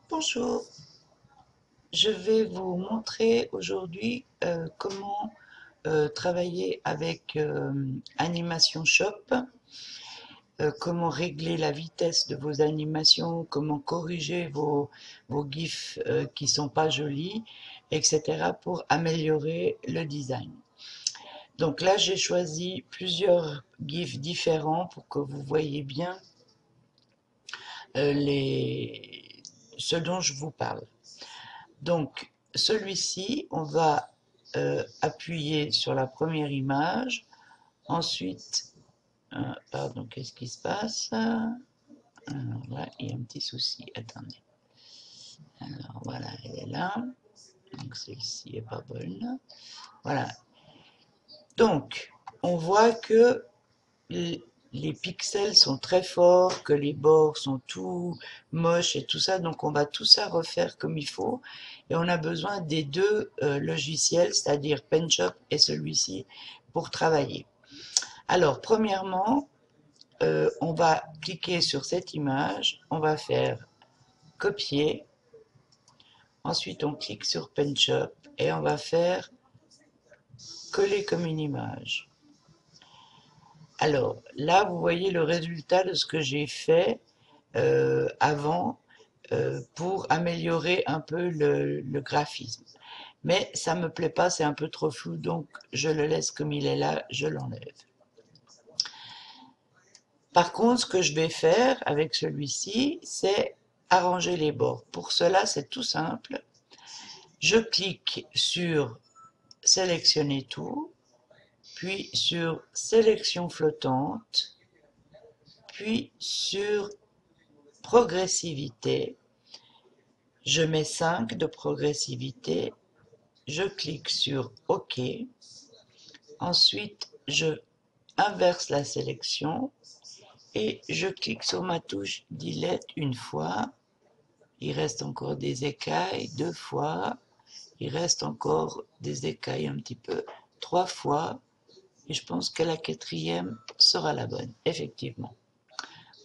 Bonjour, je vais vous montrer aujourd'hui comment travailler avec Animation Shop, comment régler la vitesse de vos animations, comment corriger vos GIFs qui sont pas jolis, etc. pour améliorer le design. Donc là, j'ai choisi plusieurs GIFs différents pour que vous voyez bien ce dont je vous parle. Donc, celui-ci, on va appuyer sur la première image. Ensuite, pardon, qu'est-ce qui se passe? Alors là, il y a un petit souci. Attendez. Alors voilà, elle est là. Donc celle-ci est pas bonne. Voilà. Donc, on voit que les pixels sont très forts, que les bords sont tout moches et tout ça, donc on va tout ça refaire comme il faut, et on a besoin des deux logiciels, c'est-à-dire PenShop et celui-ci, pour travailler. Alors, premièrement, on va cliquer sur cette image, on va faire copier, ensuite on clique sur PenShop, et on va faire coller comme une image. Alors, là, vous voyez le résultat de ce que j'ai fait avant pour améliorer un peu le graphisme. Mais ça me plaît pas, c'est un peu trop flou, donc je le laisse comme il est là, je l'enlève. Par contre, ce que je vais faire avec celui-ci, c'est arranger les bords. Pour cela, c'est tout simple. Je clique sur sélectionner tout, puis sur sélection flottante, puis sur progressivité. Je mets 5 de progressivité, je clique sur OK, ensuite je inverse la sélection et je clique sur ma touche Delete une fois, il reste encore des écailles, 2 fois, il reste encore des écailles un petit peu, 3 fois, et je pense que la quatrième sera la bonne, effectivement.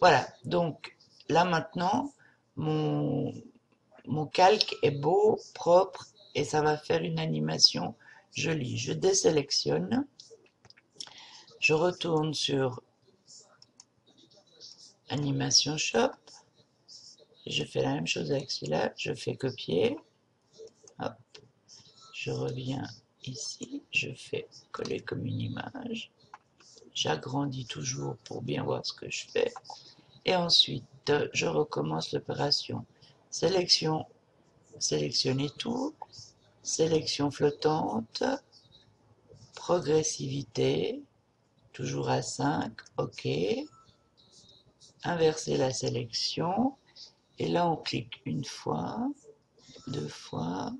Voilà, donc là maintenant, mon calque est beau, propre, et ça va faire une animation jolie. Je désélectionne, je retourne sur Animation Shop, je fais la même chose avec celui-là, je fais copier, hop, je reviens ici, je fais coller comme une image, j'agrandis toujours pour bien voir ce que je fais, et ensuite je recommence l'opération. Sélectionner tout, sélection flottante, progressivité, toujours à 5, OK, inverser la sélection, et là on clique une fois, 2 fois,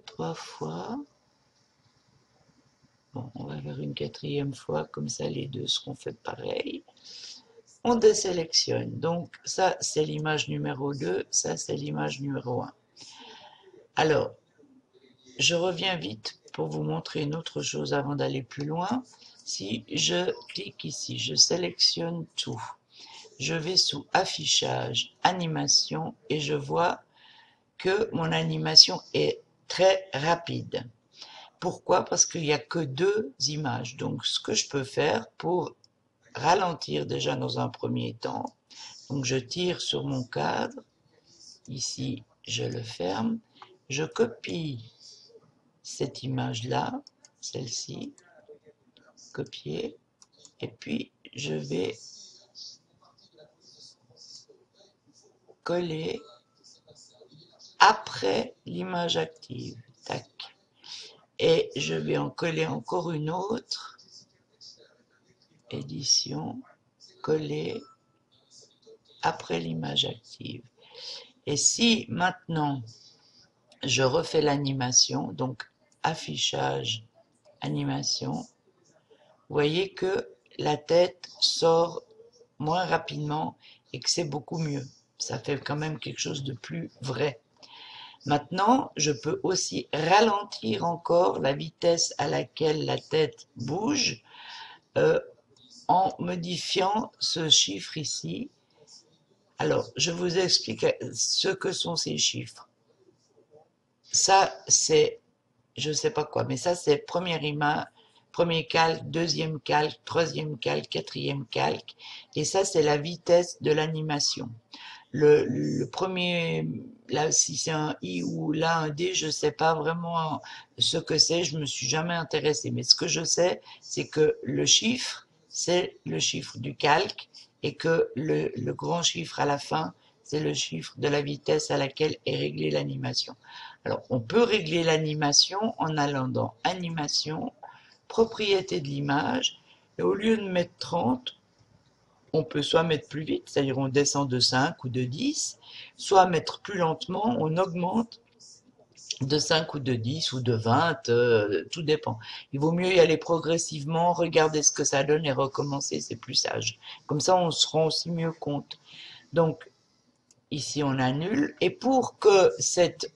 3 fois, bon on va faire une quatrième fois, comme ça les deux seront faits pareil, on désélectionne, donc ça c'est l'image numéro 2, ça c'est l'image numéro 1. Alors, je reviens vite pour vous montrer une autre chose avant d'aller plus loin. Si je clique ici, je sélectionne tout, je vais sous affichage, animation, et je vois que mon animation est très rapide. Pourquoi? Parce qu'il n'y a que 2 images. Donc ce que je peux faire pour ralentir déjà dans un premier temps, donc je tire sur mon cadre, ici je le ferme, je copie cette image-là, celle-ci, copier, et puis je vais coller après l'image active. Tac. Et je vais en coller encore une autre. Édition, coller après l'image active. Et si maintenant je refais l'animation, donc affichage, animation, vous voyez que la tête sort moins rapidement et que c'est beaucoup mieux. Ça fait quand même quelque chose de plus vrai. Maintenant, je peux aussi ralentir encore la vitesse à laquelle la tête bouge en modifiant ce chiffre ici. Alors, je vous explique ce que sont ces chiffres. Ça, c'est, je sais pas quoi, mais ça, c'est première image, premier calque, deuxième calque, troisième calque, quatrième calque. Et ça, c'est la vitesse de l'animation. Le premier, là, si c'est un I ou là un D, je sais pas vraiment ce que c'est, je me suis jamais intéressé. Mais ce que je sais, c'est que le chiffre, c'est le chiffre du calque et que le grand chiffre à la fin, c'est le chiffre de la vitesse à laquelle est réglée l'animation. Alors, on peut régler l'animation en allant dans Animation, Propriété de l'image, et au lieu de mettre 30, on peut soit mettre plus vite, c'est-à-dire on descend de 5 ou de 10, soit mettre plus lentement, on augmente de 5 ou de 10 ou de 20, tout dépend. Il vaut mieux y aller progressivement, regarder ce que ça donne et recommencer, c'est plus sage. Comme ça, on se rend aussi mieux compte. Donc, ici, on annule. Et pour que cette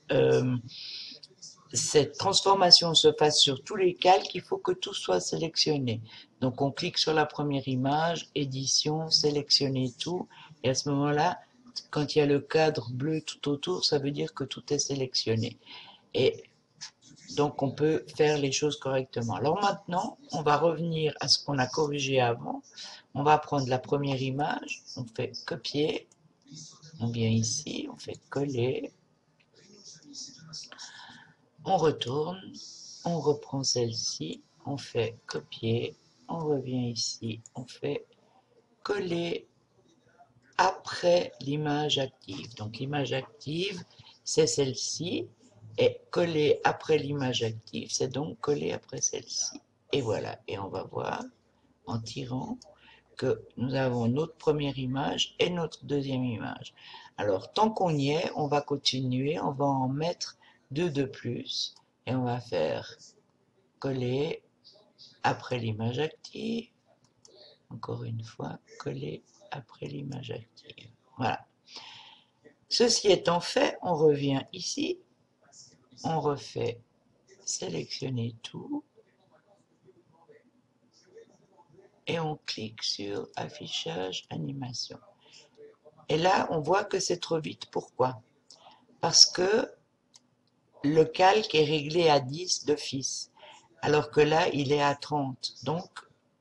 transformation se fasse sur tous les calques, il faut que tout soit sélectionné. Donc on clique sur la première image, édition, sélectionner tout, et à ce moment-là, quand il y a le cadre bleu tout autour, ça veut dire que tout est sélectionné. Et donc on peut faire les choses correctement. Alors maintenant, on va revenir à ce qu'on a corrigé avant. On va prendre la première image, on fait copier, on vient ici, on fait coller, on retourne, on reprend celle-ci, on fait copier, on revient ici, on fait coller après l'image active. Donc l'image active, c'est celle-ci, et coller après l'image active, c'est donc coller après celle-ci. Et voilà, et on va voir en tirant que nous avons notre première image et notre deuxième image. Alors tant qu'on y est, on va continuer, on va en mettre deux de plus, et on va faire coller après l'image active, encore une fois, coller après l'image active. Voilà. Ceci étant fait, on revient ici, on refait sélectionner tout, et on clique sur affichage animation. Et là, on voit que c'est trop vite. Pourquoi? Parce que le calque est réglé à 10 d'office, alors que là, il est à 30. Donc,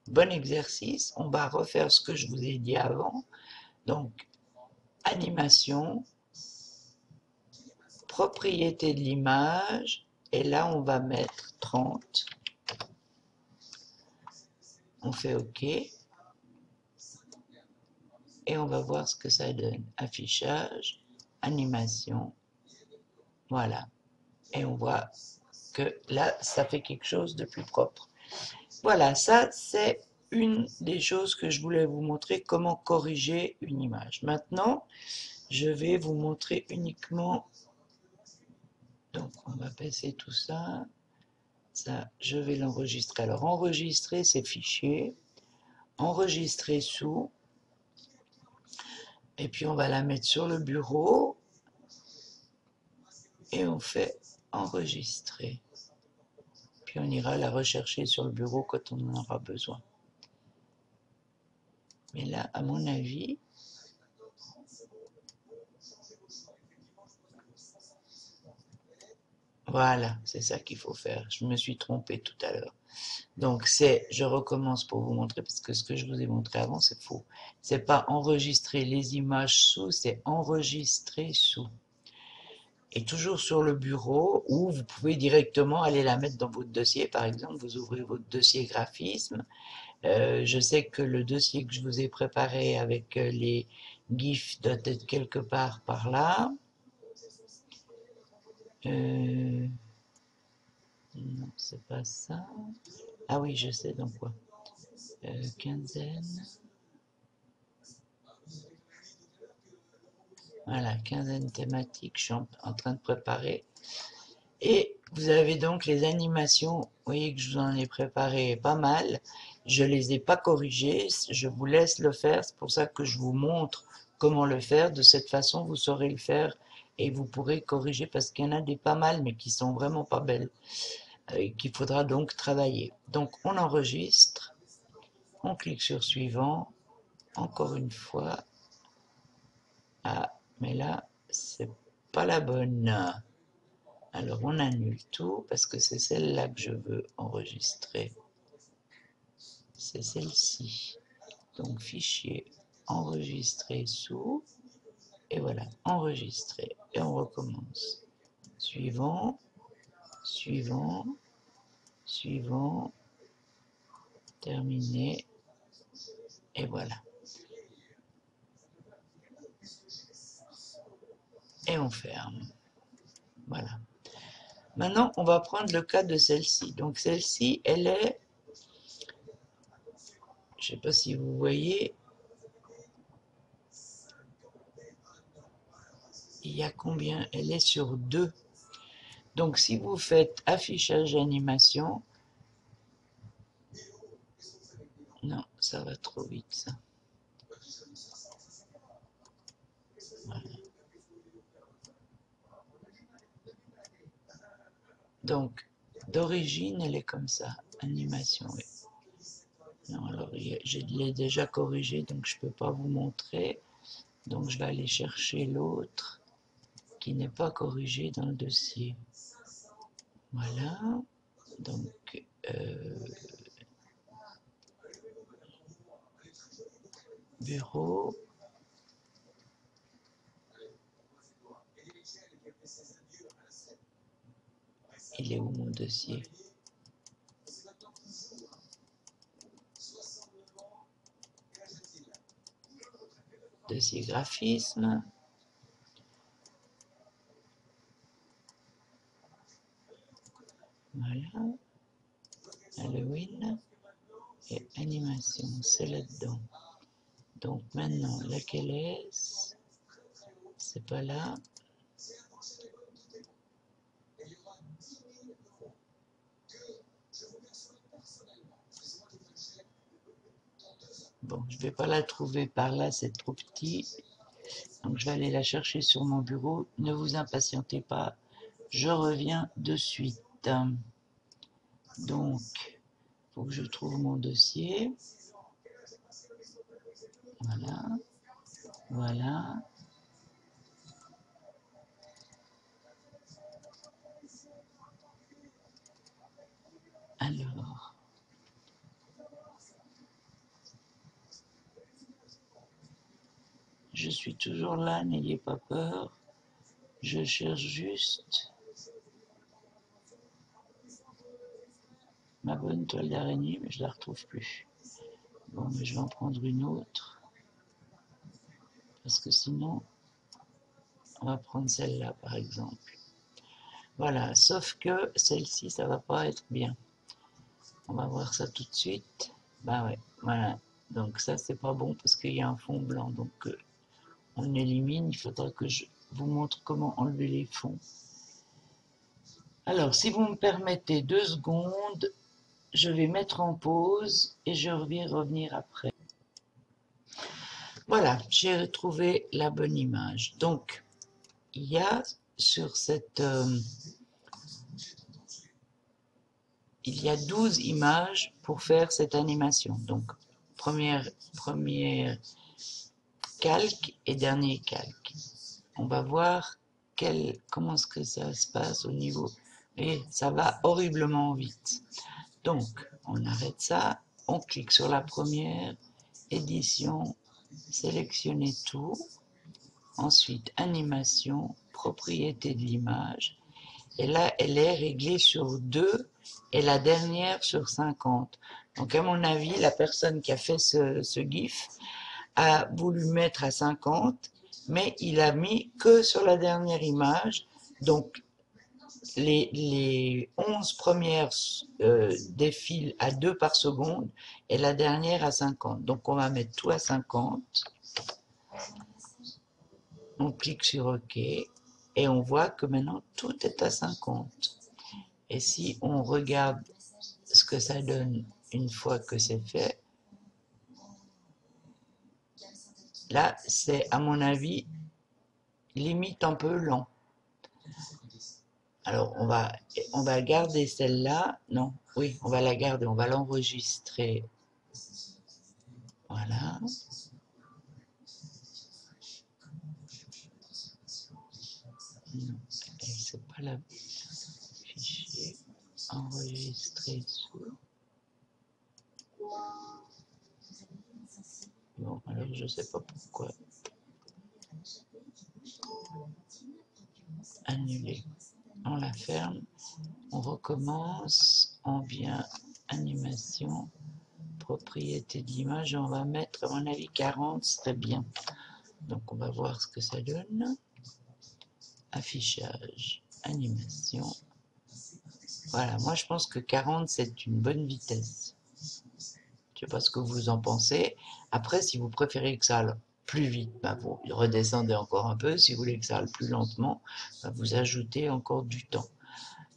bon exercice, on va refaire ce que je vous ai dit avant. Donc, animation, propriété de l'image, et là, on va mettre 30. On fait OK, et on va voir ce que ça donne. Affichage, animation, voilà. Et on voit que là, ça fait quelque chose de plus propre. Voilà, ça c'est une des choses que je voulais vous montrer, comment corriger une image. Maintenant, je vais vous montrer uniquement, donc on va passer tout ça, je vais l'enregistrer. Alors enregistrer ces fichiers, enregistrer sous, et puis on va la mettre sur le bureau, et on fait enregistrer. Puis on ira la rechercher sur le bureau quand on en aura besoin. Mais là, à mon avis, voilà, c'est ça qu'il faut faire. Je me suis trompé tout à l'heure. Donc je recommence pour vous montrer, parce que ce que je vous ai montré avant, c'est faux. C'est pas enregistrer les images sous, c'est enregistrer sous. Et toujours sur le bureau, ou vous pouvez directement aller la mettre dans votre dossier. Par exemple, vous ouvrez votre dossier graphisme. Je sais que le dossier que je vous ai préparé avec les GIFs doit être quelque part par là. Non, c'est pas ça. Ah oui, je sais dans quoi. Quinzaine. Voilà, quinzaine thématique, je suis en train de préparer. Et vous avez donc les animations, vous voyez que je vous en ai préparé pas mal. Je les ai pas corrigées, je vous laisse le faire, c'est pour ça que je vous montre comment le faire. De cette façon, vous saurez le faire et vous pourrez corriger, parce qu'il y en a des pas mal, mais qui sont vraiment pas belles, qu'il faudra donc travailler. Donc on enregistre, on clique sur suivant, encore une fois, Ah, mais là, c'est pas la bonne. Alors, on annule tout parce que c'est celle-là que je veux enregistrer. C'est celle-ci. Donc, fichier, enregistrer sous. Et voilà, enregistrer. Et on recommence. Suivant, suivant, suivant, terminé. Et voilà. Et on ferme. Voilà. Maintenant, on va prendre le cas de celle-ci. Donc, celle-ci, elle est, je ne sais pas si vous voyez, il y a combien? Elle est sur 2. Donc, si vous faites affichage animation, non, ça va trop vite, ça. Voilà. Donc, d'origine, elle est comme ça, animation, oui. Non, alors, je l'ai déjà corrigé, donc je ne peux pas vous montrer. Donc, je vais aller chercher l'autre qui n'est pas corrigé dans le dossier. Voilà. Donc, bureau. Il est où mon dossier? Dossier graphisme. Voilà. Halloween. Et animation, c'est là-dedans. Donc maintenant, laquelle est-ce? C'est pas là. Bon, je ne vais pas la trouver par là, c'est trop petit. Donc je vais aller la chercher sur mon bureau. Ne vous impatientez pas, je reviens de suite. Donc, il faut que je trouve mon dossier. Voilà. Voilà. Alors, je suis toujours là, n'ayez pas peur. Je cherche juste ma bonne toile d'araignée, mais je ne la retrouve plus. Bon, mais je vais en prendre une autre. Parce que sinon, on va prendre celle-là, par exemple. Voilà, sauf que celle-ci, ça va pas être bien. On va voir ça tout de suite. Bah ouais, voilà. Donc ça, c'est pas bon parce qu'il y a un fond blanc. Donc on élimine. Il faudra que je vous montre comment enlever les fonds. Alors, si vous me permettez 2 secondes, je vais mettre en pause et je vais revenir après. Voilà, j'ai retrouvé la bonne image. Donc, il y a sur cette... il y a 12 images pour faire cette animation. Donc, première calque et dernier calque. On va voir comment est-ce que ça se passe au niveau... Et ça va horriblement vite. Donc, on arrête ça, on clique sur la première, édition, sélectionner tout, ensuite animation, propriété de l'image, et là, elle est réglée sur 2 et la dernière sur 50. Donc, à mon avis, la personne qui a fait ce GIF a voulu mettre à 50, mais il a mis que sur la dernière image. Donc, les 11 premières défilent à 2 par seconde et la dernière à 50. Donc, on va mettre tout à 50. On clique sur OK et on voit que maintenant tout est à 50. Et si on regarde ce que ça donne une fois que c'est fait, là, c'est à mon avis limite un peu lent. Alors, on va garder celle-là. Non, oui, on va la garder, on va l'enregistrer. Voilà. Voilà, fichier, enregistrer sous. Bon, alors je sais pas pourquoi. Annuler. On la ferme. On recommence. On vient animation, propriété de l'image. On va mettre, à mon avis, 40 serait bien. Donc on va voir ce que ça donne. Affichage, animation. Voilà, moi je pense que 40 c'est une bonne vitesse. Je ne sais pas ce que vous en pensez. Après, si vous préférez que ça aille plus vite, bah, vous redescendez encore un peu. Si vous voulez que ça aille plus lentement, bah, vous ajoutez encore du temps.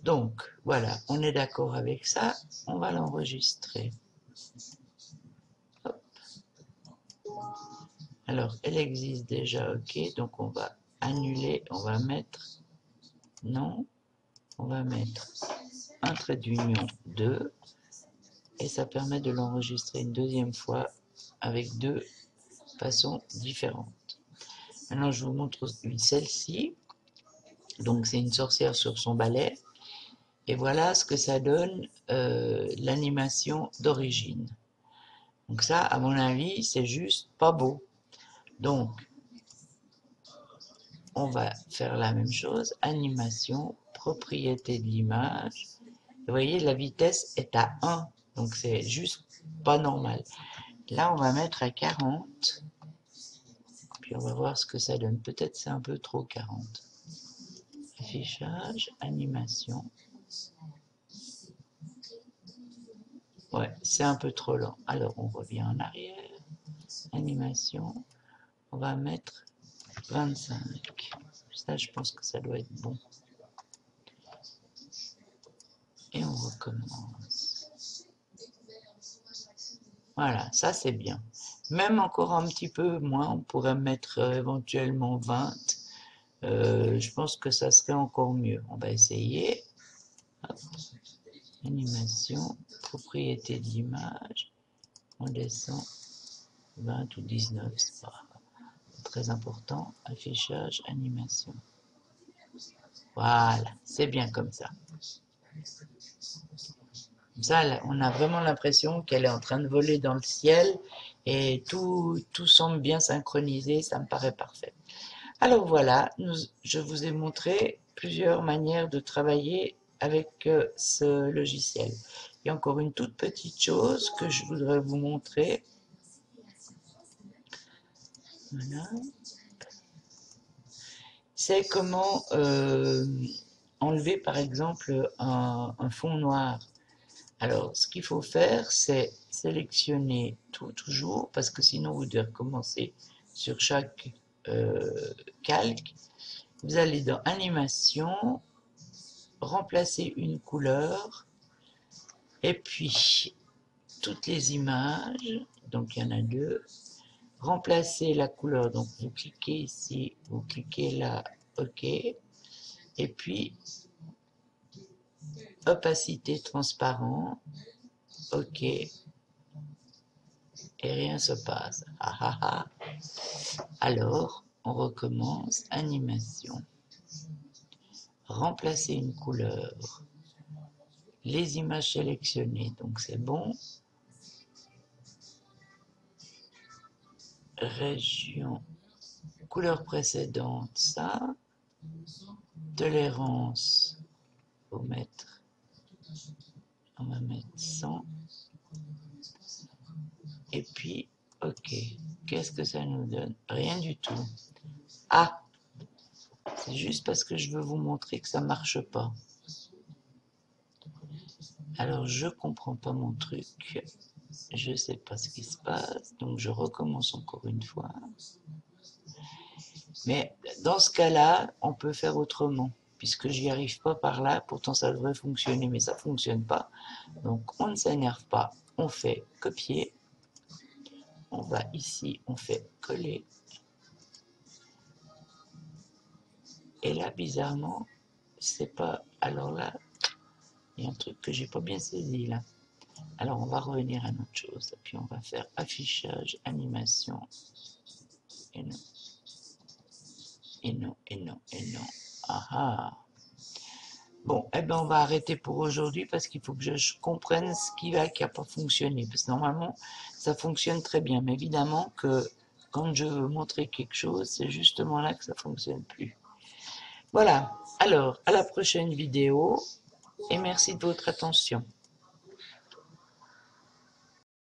Donc, voilà, on est d'accord avec ça. On va l'enregistrer. Alors, elle existe déjà, ok. Donc, on va annuler, on va mettre non. On va mettre un trait d'union 2. Et ça permet de l'enregistrer une deuxième fois avec deux façons différentes. Maintenant, je vous montre celle-ci. Donc, c'est une sorcière sur son balai. Et voilà ce que ça donne, l'animation d'origine. Donc ça, à mon avis, c'est juste pas beau. Donc, on va faire la même chose. Animation, propriété de l'image. Vous voyez, la vitesse est à 1. Donc, c'est juste pas normal. Là, on va mettre à 40. Puis, on va voir ce que ça donne. Peut-être c'est un peu trop 40. Affichage, animation. Ouais, c'est un peu trop lent. Alors, on revient en arrière. Animation. On va mettre 25. Ça, je pense que ça doit être bon. Et on recommence. Voilà, ça c'est bien. Même encore un petit peu moins, on pourrait mettre éventuellement 20. Je pense que ça serait encore mieux. On va essayer. Hop. Animation, propriété de l'image. On descend 20 ou 19, c'est pas très important. Affichage, animation. Voilà, c'est bien comme ça. Ça, on a vraiment l'impression qu'elle est en train de voler dans le ciel et tout semble bien synchronisé, ça me paraît parfait. Alors voilà, je vous ai montré plusieurs manières de travailler avec ce logiciel. Il y a encore une toute petite chose que je voudrais vous montrer. Voilà. C'est comment enlever par exemple un fond noir. Alors, ce qu'il faut faire, c'est sélectionner toujours, parce que sinon vous devez recommencer sur chaque calque. Vous allez dans Animation, remplacer une couleur, et puis toutes les images, donc il y en a deux, remplacer la couleur, donc vous cliquez ici, vous cliquez là, OK, et puis opacité transparent, OK, et rien se passe. Ah, ah, ah. Alors, on recommence, animation, remplacer une couleur, les images sélectionnées, donc c'est bon, région, couleur précédente, ça, tolérance, faut mettre, on va mettre 100, et puis, OK, qu'est-ce que ça nous donne? Rien du tout. Ah, c'est juste parce que je veux vous montrer que ça marche pas. Alors, je comprends pas mon truc. Je sais pas ce qui se passe, donc je recommence encore une fois. Mais dans ce cas-là, on peut faire autrement, puisque j'y arrive pas par là, pourtant ça devrait fonctionner, mais ça fonctionne pas. Donc on ne s'énerve pas, on fait copier, on va ici, on fait coller, et là bizarrement, c'est pas, alors là, il y a un truc que j'ai pas bien saisi là. Alors on va revenir à notre chose, et puis on va faire affichage, animation, et non, et non, et non, et non, ah ah. Bon, eh ben on va arrêter pour aujourd'hui parce qu'il faut que je comprenne ce qui n'a pas fonctionné. Parce que normalement, ça fonctionne très bien. Mais évidemment que quand je veux montrer quelque chose, c'est justement là que ça fonctionne plus. Voilà. Alors, à la prochaine vidéo et merci de votre attention.